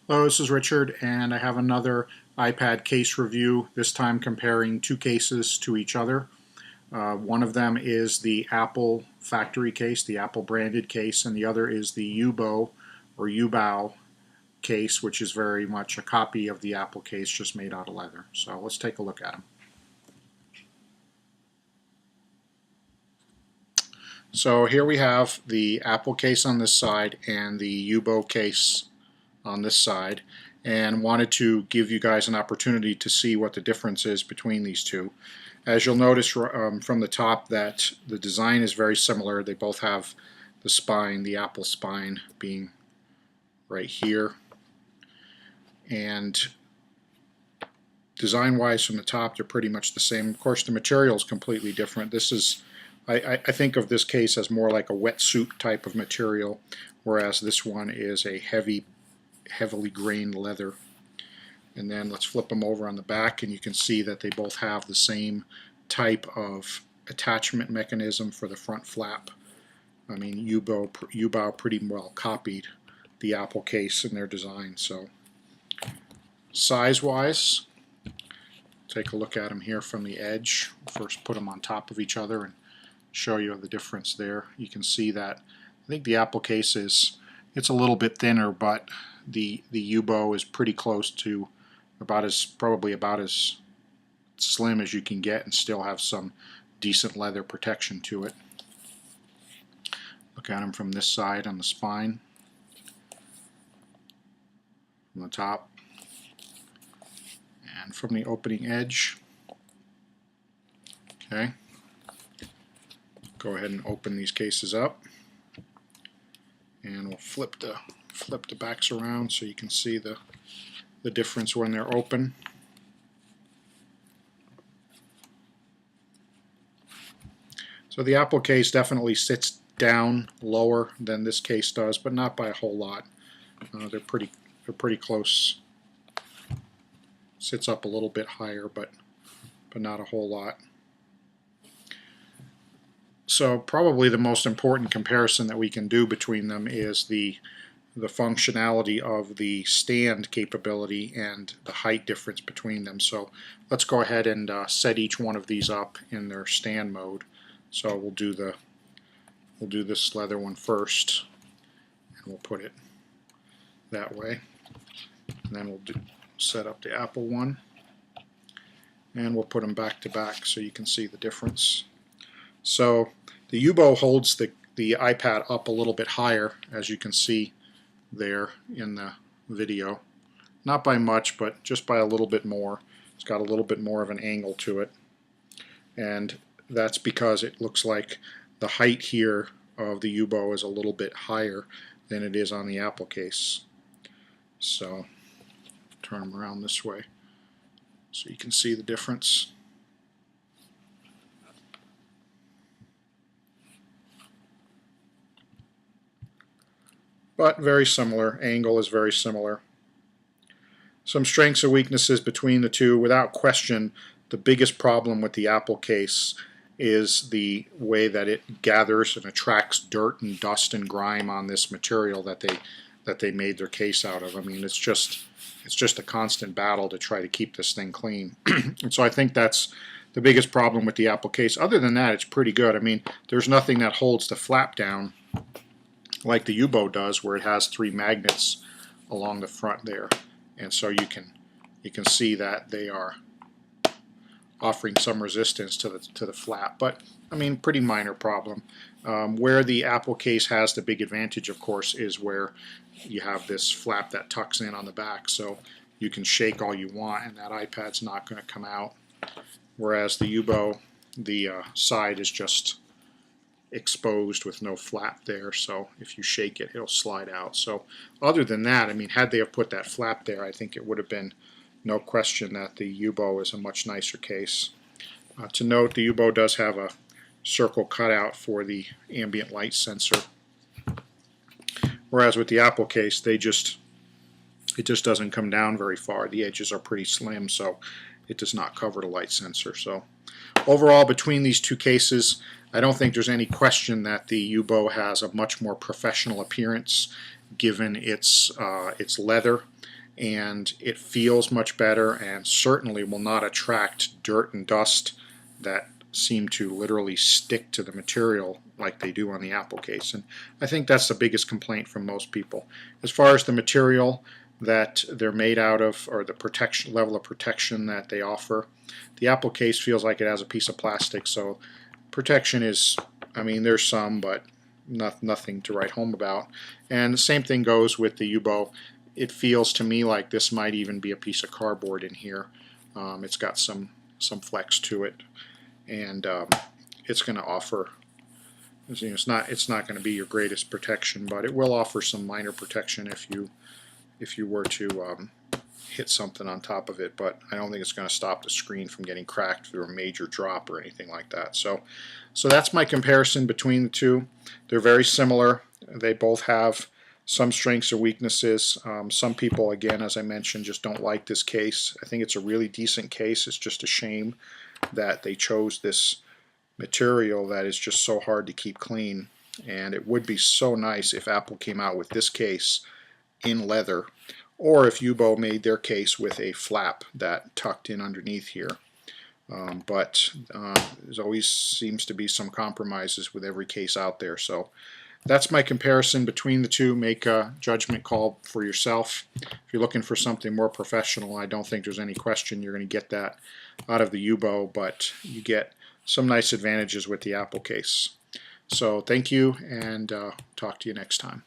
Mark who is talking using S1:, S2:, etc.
S1: Hello, this is Richard, and I have another iPad case review, this time comparing two cases to each other. One of them is the Apple factory case, the Apple branded case, and the other is the Yoobao or Yoobao case, which is very much a copy of the Apple case, just made out of leather. So let's take a look at them. So here we have the Apple case on this side and the Yoobao case on this side, and wanted to give you guys an opportunity to see what the difference is between these two. As you'll notice from the top that the design is very similar. They both have the spine, the Apple spine being right here, and design-wise from the top they're pretty much the same. Of course the material is completely different. This is I think of this case as more like a wetsuit type of material, whereas this one is a heavily grained leather. And then let's flip them over on the back, and you can see that they both have the same type of attachment mechanism for the front flap. I mean, Yoobao pretty well copied the Apple case in their design. So size-wise, take a look at them here from the edge. First put them on top of each other and show you the difference there. You can see that I think the Apple case it's a little bit thinner, but the Yoobao is pretty close to probably about as slim as you can get and still have some decent leather protection to it. Look at them from this side on the spine, from the top, and from the opening edge. Okay, go ahead and open these cases up, and we'll flip the backs around so you can see the difference when they're open. So the Apple case definitely sits down lower than this case does, but not by a whole lot. They're pretty close. Sits up a little bit higher, but not a whole lot. So probably the most important comparison that we can do between them is the functionality of the stand capability and the height difference between them. So let's go ahead and set each one of these up in their stand mode. So we'll do this leather one first, and we'll put it that way. And then we'll set up the Apple one, and we'll put them back to back so you can see the difference. So the Yoobao holds the iPad up a little bit higher, as you can see there in the video. Not by much, but just by a little bit more. It's got a little bit more of an angle to it, and that's because it looks like the height here of the Yoobao is a little bit higher than it is on the Apple case. So turn them around this way so you can see the difference. But very similar. Angle is very similar. Some strengths and weaknesses between the two. Without question, the biggest problem with the Apple case is the way that it gathers and attracts dirt and dust and grime on this material that they made their case out of. I mean, it's just a constant battle to try to keep this thing clean. And so I think that's the biggest problem with the Apple case. Other than that, it's pretty good. I mean, there's nothing that holds the flap down like the Yoobao does, where it has 3 magnets along the front there, and so you can see that they are offering some resistance to the flap. But I mean, pretty minor problem. Where the Apple case has the big advantage, of course, is where you have this flap that tucks in on the back, so you can shake all you want, and that iPad's not going to come out. Whereas the Yoobao, the side is just exposed with no flap there, so if you shake it, it'll slide out. So other than that, I mean, had they have put that flap there, I think it would have been no question that the Yoobao is a much nicer case. To note, the Yoobao does have a circle cutout for the ambient light sensor, whereas with the Apple case, it just doesn't come down very far. The edges are pretty slim, so it does not cover the light sensor. So overall, between these two cases, I don't think there's any question that the Yoobao has a much more professional appearance given its leather and it feels much better and certainly will not attract dirt and dust that seem to literally stick to the material like they do on the Apple case. And I think that's the biggest complaint from most people. As far as the material that they're made out of, or the protection level of protection that they offer, the Apple case feels like it has a piece of plastic, so protection is, I mean, there's some, but nothing to write home about. And the same thing goes with the Yoobao. It feels to me like this might even be a piece of cardboard in here. It's got some flex to it, and it's going to offer, you know, it's not going to be your greatest protection, but it will offer some minor protection if you were to hit something on top of it. But I don't think it's going to stop the screen from getting cracked through a major drop or anything like that. So that's my comparison between the two. They're very similar. They both have some strengths or weaknesses. Some people, again, as I mentioned, just don't like this case. I think it's a really decent case. It's just a shame that they chose this material that is just so hard to keep clean. And it would be so nice if Apple came out with this case in leather, or if Yoobao made their case with a flap that tucked in underneath here. But there always seems to be some compromises with every case out there. So that's my comparison between the two. Make a judgment call for yourself. If you're looking for something more professional, I don't think there's any question you're going to get that out of the Yoobao, but you get some nice advantages with the Apple case. So thank you, and talk to you next time.